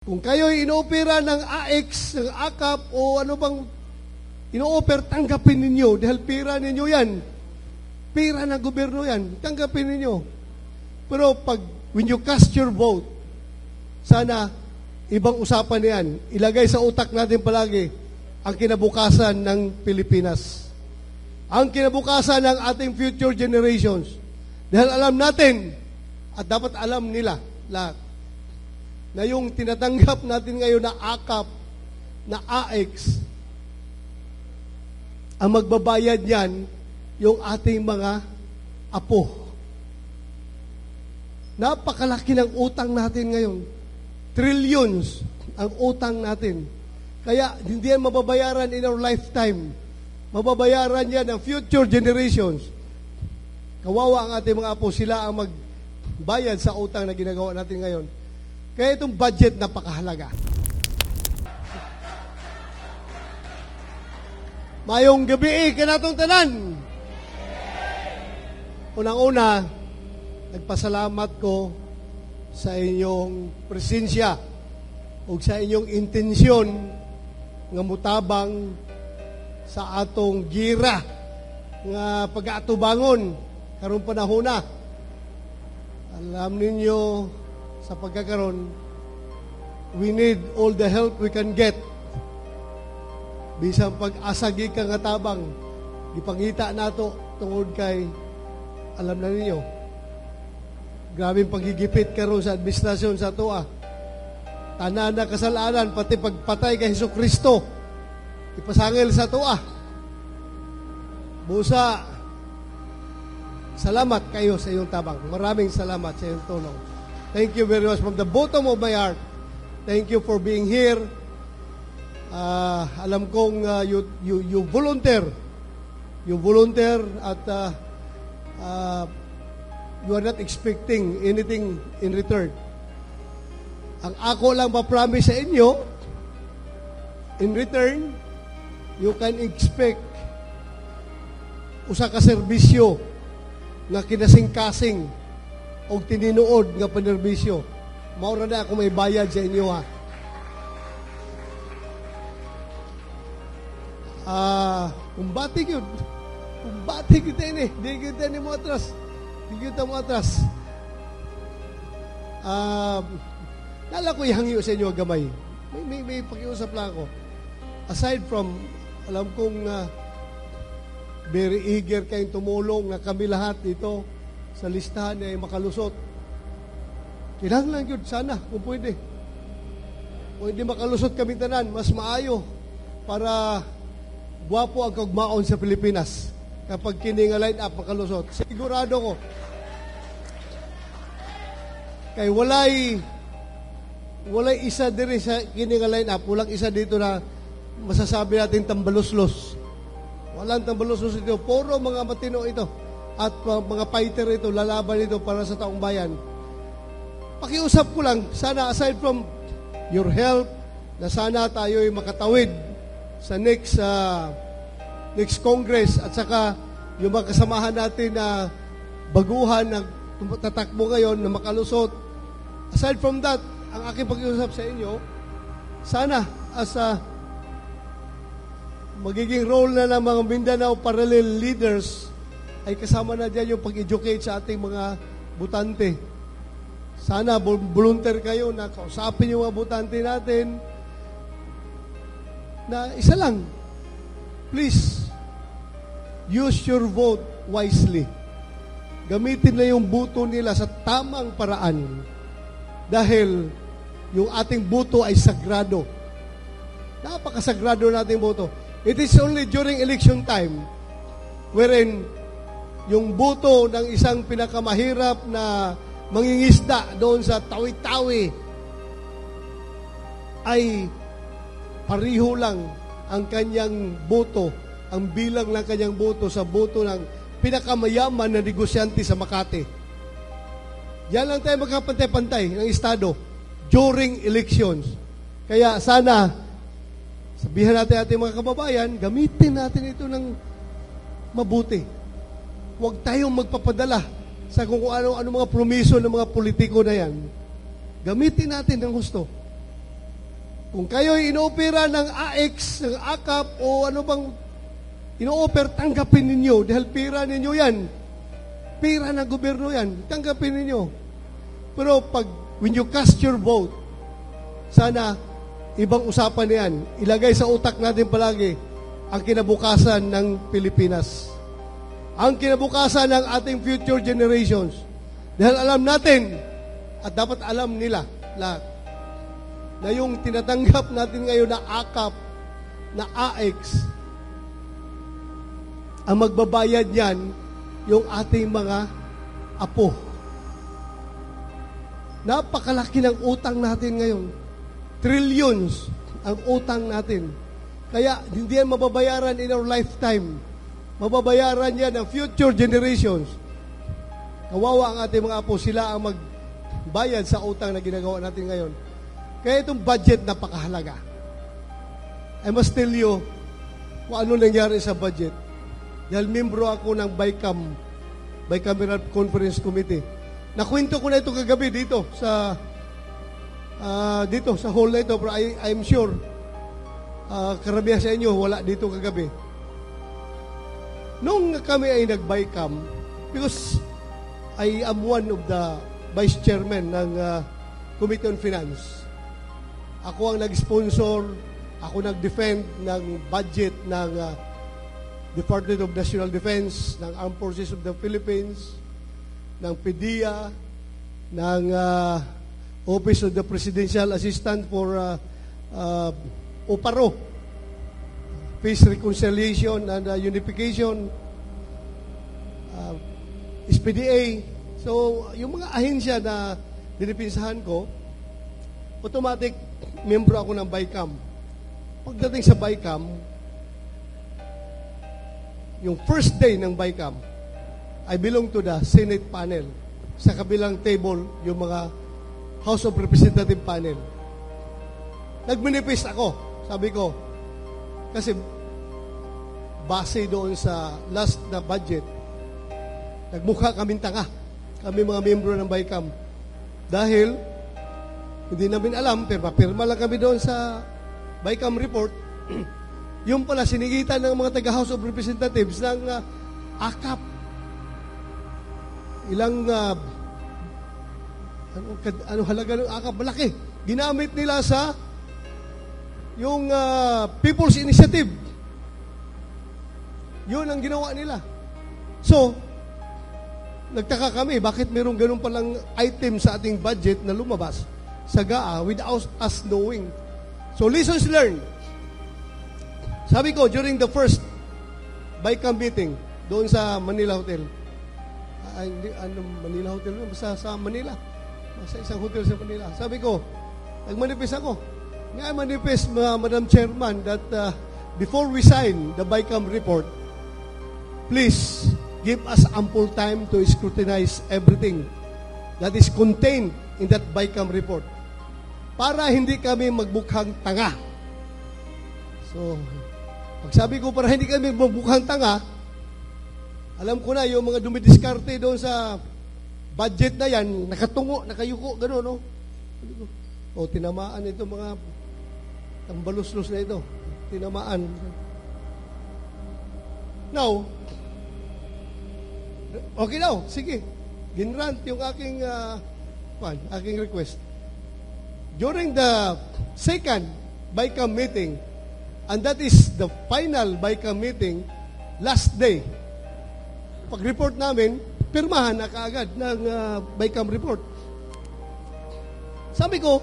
Kung kayo'y inoopera ng AX, ng AKAP, o ano bang ino-offer, tanggapin ninyo. Dahil pera ninyo yan. Pera ng gobyerno yan. Tanggapin ninyo. Pero when you cast your vote, sana ibang usapan yan. Ilagay sa utak natin palagi ang kinabukasan ng Pilipinas. Ang kinabukasan ng ating future generations. Dahil alam natin, at dapat alam nila lahat, na yung tinatanggap natin ngayon na AKAP, na AX, ang magbabayad yan, yung ating mga apo. Napakalaki ng utang natin ngayon. Trillions ang utang natin. Kaya hindi yan mababayaran in our lifetime. Mababayaran yan ng future generations. Kawawa ang ating mga apo, sila ang magbayad sa utang na ginagawa natin ngayon. Kaya itong budget napakahalaga. Mayong gabi kanatong tanan. Unang-una, nagpasalamat ko sa inyong presensya o sa inyong intensyon nga mutabang sa atong gira nga pag-aatubangon karong panahon na. Alam ninyo, sa pagkakaroon, we need all the help we can get. Bisang pag-asagi ka nga tabang, ipangita nato tungod kay, alam na ninyo, grabing paggigipit karon sa administrasyon sa atoa. Tanan na kasalanan, pati pagpatay kay Jesucristo, ipasangil sa atoa. Busa, salamat kayo sa iyong tabang. Maraming salamat sa iyong tulong. Thank you very much from the bottom of my heart. Thank you for being here. Alam kong you volunteer. You volunteer at you are not expecting anything in return. Ang ako lang ma-promise sa inyo, in return, you can expect usa ka serbisyo nga kinasing-kasing o tininuod nga panerbisyo. Maura na ako may bayad sa inyo, ha. Kumbatik yun. Kumbatik kita ini. Di kita ni mo atras. Di kita mo atras. Nala ko ihangyo sa inyo gamay. May pakiusap lang ako. Aside from, alam kong very eager kayong tumulong na kami lahat dito sa listahan ay makalusot. Kailangan yun, sana, kung pwede. Pwede makalusot kami tanan, mas maayo para guwapo ang kagmaon sa Pilipinas kapag kini nga line up makalusot. Sigurado ko. Kay walay isa diri sa kini nga line up, walang isa dito na masasabi natin tambaluslos. Walang tambaluslos dito. Puro mga matino ito. At mga fighter ito, lalaban ito para sa taong bayan. Pakiusap ko lang, sana aside from your help, na sana tayo'y makatawid sa next Congress at saka yung mga kasamahan natin na baguhan na tatakbo ngayon na makalusot. Aside from that, ang aking pakiusap sa inyo, sana as magiging role na ng mga Mindanao Parallel Leaders ay kasama na dyan yung pag-educate sa ating mga butante. Sana volunteer kayo na kausapin yung mga butante natin na isa lang. Please, use your vote wisely. Gamitin na yung boto nila sa tamang paraan. Dahil yung ating boto ay sagrado. Napakasagrado nating boto. It is only during election time wherein yung boto ng isang pinakamahirap na mangingisda doon sa Tawi-Tawi ay pariho lang ang kanyang boto, ang bilang ng kanyang boto sa boto ng pinakamayaman na negosyante sa Makati. Yan lang tayo magkapantay-pantay ng Estado during elections. Kaya sana, sabihan natin ating mga kababayan, gamitin natin ito ng mabuti. Huwag tayong magpapadala sa kung ano mga promiso ng mga politiko na yan. Gamitin natin ng gusto. Kung kayo'y inoopera ng AX, ng AKAP, o ano bang ino-offer, tanggapin ninyo. Dahil pera ninyo yan. Pera ng gobyerno yan. Tanggapin ninyo. Pero when you cast your vote, sana ibang usapan na yan. Ilagay sa utak natin palagi ang kinabukasan ng Pilipinas. Ang kinabukasan ng ating future generations. Dahil alam natin, at dapat alam nila lahat, na yung tinatanggap natin ngayon na AKAP, na AX, ang magbabayad niyan, yung ating mga apo. Napakalaki ng utang natin ngayon. Trillions ang utang natin. Kaya hindi yan mababayaran in our lifetime. Mababayaran yan ng future generations. Kawawa ang ating mga apo, sila ang magbayad sa utang na ginagawa natin ngayon. Kaya itong budget napakahalaga. I must tell you kung ano nangyari sa budget. Dahil membro ako ng Bicameral Conference Committee. Nakwento ko na ito kagabi dito sa hall na ito, pero I'm sure karamihan sa inyo wala dito kagabi. Nung kami ay nag-Bicam, because I am one of the vice chairman ng Committee on Finance. Ako ang nag-sponsor, ako nag-defend ng budget ng Department of National Defense, ng Armed Forces of the Philippines, ng PDEA, ng Office of the Presidential Assistant for OPARO, Peace Reconciliation and Unification, SPDA. So, yung mga ahensya na dinipinsahan ko, automatic membro ako ng Bicam. Pagdating sa Bicam, yung first day ng Bicam, I belong to the Senate panel. Sa kabilang table, yung mga House of Representative panel. Nag-manifest ako. Sabi ko, kasi base doon sa last na budget, nagmukha kaming tanga. Kami mga membro ng Bicam. Dahil, hindi namin alam, pirma lang kami doon sa Bicam report, yung pala sinigitan ng mga taga-House of Representatives ng AKAP. Ilang ano halaga ng AKAP? Malaki. Ginamit nila sa yung People's Initiative. Yun ang ginawa nila. So, nagtaka kami, bakit mayroong ganun palang item sa ating budget na lumabas sa GAA without us knowing. So, lessons learned. Sabi ko, during the first Bicam meeting, doon sa Manila Hotel, Manila Hotel, basta sa Manila, sa isang hotel sa Manila. Sabi ko, nag-manifest ako. Nga manifest, Madam Chairman, that before we sign the Bicam report, please give us ample time to scrutinize everything that is contained in that Bicam report para hindi kami magbukhang tanga. So, pag sabi ko para hindi kami magbukhang tanga, alam ko na yung mga dumidiskarte doon sa budget na yan, nakatungo, nakayuko, gano'n, no? O, tinamaan ito mga tambalos-los na ito. Tinamaan. Now, okay daw, sige. Ginrant yung aking aking request. During the second Bicam meeting, and that is the final Bicam meeting, last day, pag-report namin, pirmahan na kaagad ng Bicam report. Sabi ko,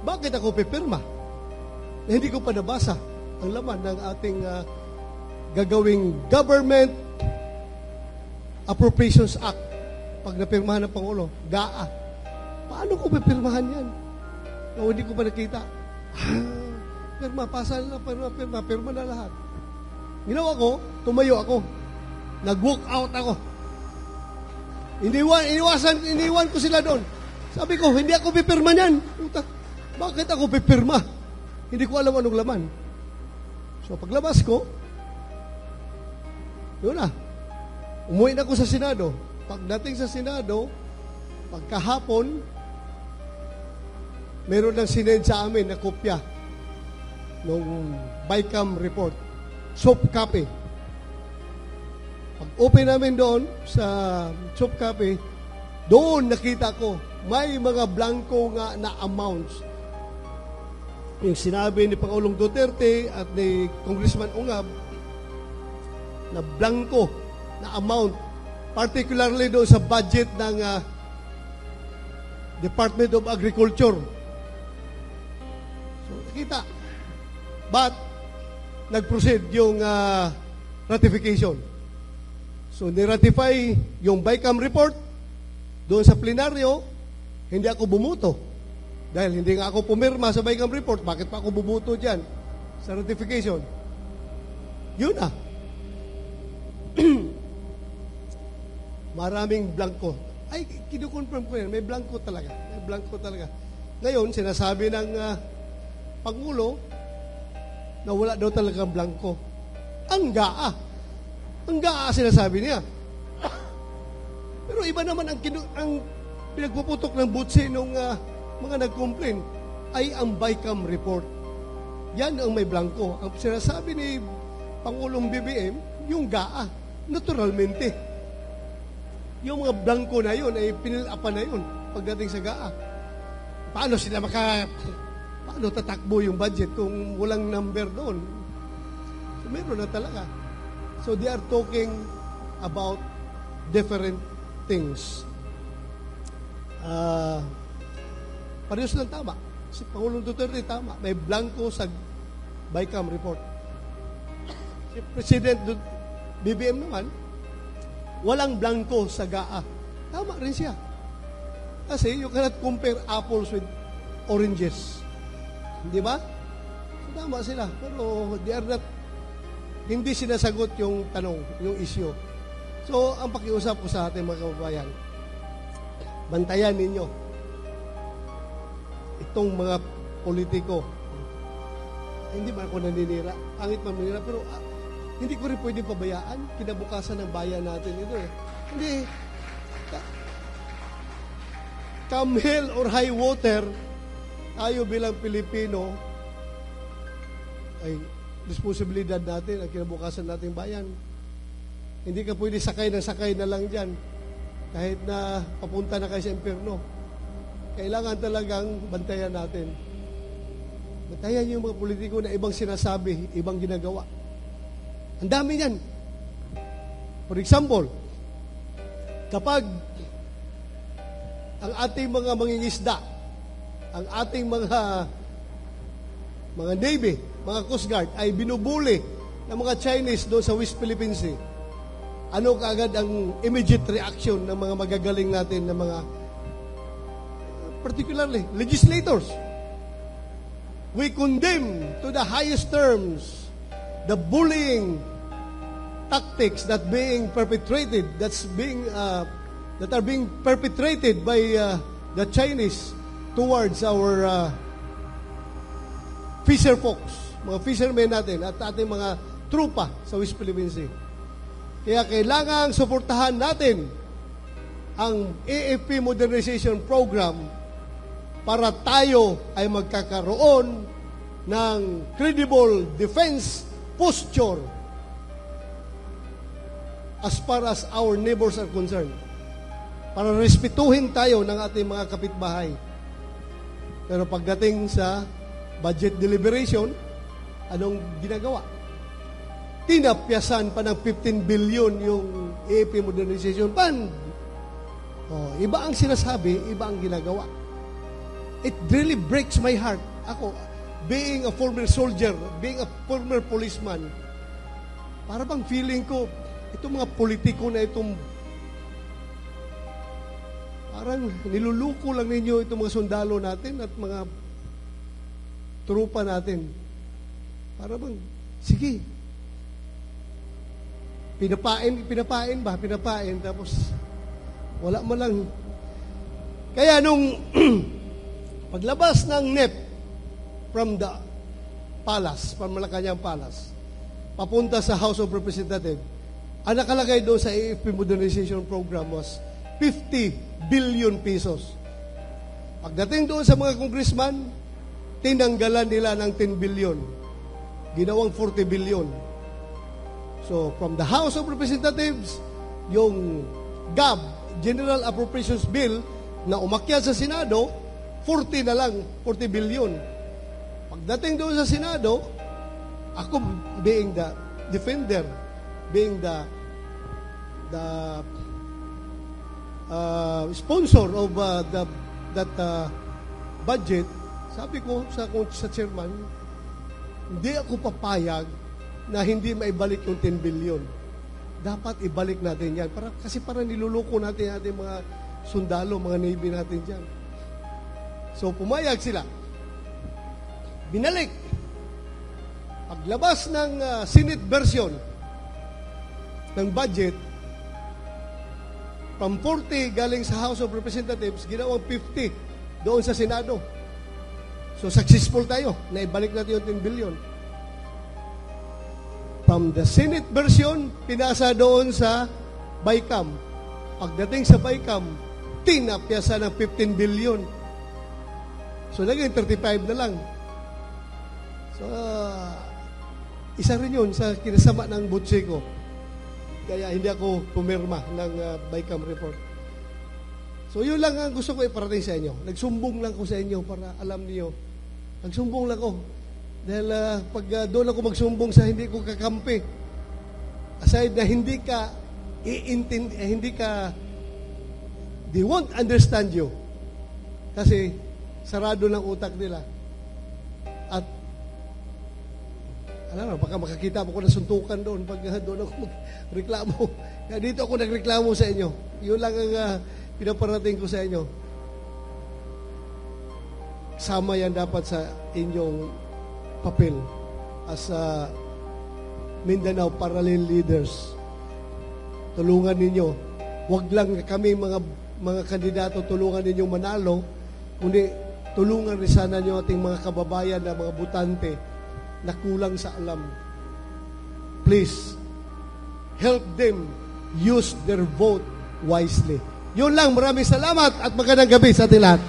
bakit ako pipirma? Na hindi ko pa nabasa ang laman ng ating gagawing Government Appropriations Act pag napirmahan ng Pangulo, GAA. Paano ko pipirmahan yan? No, hindi ko pa nakita. Pirma, pasal na, pirma na lahat. Ginawa ko, tumayo ako. Nag-walk out ako. Iniwan ko sila doon. Sabi ko, hindi ako pipirma niyan. Bakit ako pipirma? Hindi ko alam anong laman. So, paglabas ko, yun na. Umuwi na ako sa Senado. Pagdating sa Senado, pagkahapon, meron nang sinend sa amin na kopya ng BICAM report. Soft copy. Pag open namin doon sa soft copy, doon nakita ko may mga blanco nga na amounts. Yung sinabi ni Pangulong Duterte at ni Congressman Ungab na blanco na amount, particularly doon sa budget ng Department of Agriculture. So, nakita. But, nag-proceed yung ratification. So, ni-ratify yung BICAM report doon sa plenaryo, hindi ako bumuto. Dahil hindi nga ako pumirma sa BICAM report, bakit pa ako bumuto dyan sa ratification? Yun na. Maraming blanco. Ay, kinukonfirm ko yan. May blanco talaga. May blanco talaga. Ngayon, sinasabi ng Pangulo na wala daw talagang blanco. Ang gaa. Ang gaa sinasabi niya. Pero iba naman ang pinagpuputok ng butsi ng mga nag-complain ay ang BICAM report. Yan ang may blanco. Ang sinasabi ni Pangulong BBM, yung gaa. Naturalmente. Yung mga blanco na yun ay pinilapan na yun pagdating sa GAA. Paano tatakbo yung budget kung walang number doon? So, meron na talaga. So, they are talking about different things. Parehas lang tama. Si Pangulong Duterte tama. May blanco sa BICAM report. Si President BBM naman, walang blanco sa GAA. Tama rin siya. Kasi you cannot compare apples with oranges. Di ba? So, tama sila. Pero they are not, hindi sinasagot yung tanong, yung issue. So, ang pakiusap ko sa ating mga kababayan, bantayan ninyo itong mga politiko. Hindi ba ako naninira? Pangit man manira, pero hindi ko rin pwede pabayaan kinabukasan ng bayan natin ito eh. Hindi. Come hell or high water, tayo bilang Pilipino ay responsibilidad natin ang kinabukasan nating bayan. Hindi ka pwede sakay na lang dyan kahit na papunta na kayo sa impyerno. Kailangan talagang bantayan natin. Bantayan yung mga politiko na ibang sinasabi, ibang ginagawa. Ang dami yan. For example, kapag ang ating mga mangingisda, ang ating mga Navy, mga Coast Guard ay binubuli ng mga Chinese doon sa West Philippine Sea, ano kaagad ang immediate reaction ng mga magagaling natin na mga particularly legislators? We condemn to the highest terms the bullying tactics that are being perpetrated by the Chinese towards our fisher folks, mga fishermen natin at ating mga trupa sa West Philippine Sea. Kaya kailangang suportahan natin ang AFP Modernization Program para tayo ay magkakaroon ng credible defense posture as far as our neighbors are concerned. Para respetuhin tayo ng ating mga kapitbahay. Pero pagdating sa budget deliberation, anong ginagawa? Tinapyasan pa ng 15 billion yung AFP Modernization Fund. Iba ang sinasabi, iba ang ginagawa. It really breaks my heart. Ako, being a former soldier, being a former policeman, para bang feeling ko, itong mga politiko na itong parang niluluko lang ninyo itong mga sundalo natin at mga trupa natin. Para bang, sige, pinapain, tapos wala mo lang. Kaya nung paglabas ng NEP from the palace, from Malacanang Palace, papunta sa House of Representatives, ang nakalagay doon sa AFP Modernization Program was 50 billion pesos. Pagdating doon sa mga congressman, tinanggalan nila ng 10 billion. Ginawang 40 billion. So, from the House of Representatives, yung GAB, General Appropriations Bill, na umakyat sa Senado, 40 na lang, 40 billion. Pagdating doon sa Senado, ako being the defender, being the sponsor of that budget, sabi ko sa chairman, hindi ako papayag na hindi maibalik yung 10 billion. Dapat ibalik natin yan. Kasi para niluloko natin ating mga sundalo, mga Navy natin dyan. So, pumayag sila. Binalik. Paglabas ng Senate version ng budget, from 40 galing sa House of Representatives, ginawang 50 doon sa Senado. So, successful tayo na ibalik natin yung 10 billion. From the Senate version, pinasa doon sa BICAM. Pagdating sa BICAM, tinapyasa ng 15 billion. So, naging 35 na lang. So, isa rin yun sa kinasama ng butse ko. Kaya hindi ako pumirma ng BICAM report. So, yun lang ang gusto ko iparating sa inyo. Nagsumbong lang ko sa inyo para alam niyo. Nagsumbong lang ko. Dahil pag doon ako magsumbong sa hindi ko kakampi, aside na hindi ka they won't understand you. Kasi sarado ng utak nila. At alam mo, baka makakita mo ko na suntukan doon pag doon ako magreklamo. Kaya dito ako nagreklamo sa inyo. Yun lang ang pinaparating ko sa inyo. Sama yan dapat sa inyong papel as Mindanao Parallel Leaders. Tulungan ninyo. Huwag lang kami mga kandidato tulungan ninyo manalo, kundi tulungan rin sana nyo ating mga kababayan na mga butante na kulang sa alam. Please, help them use their vote wisely. Yun lang, maraming salamat at magandang gabi sa ating lahat.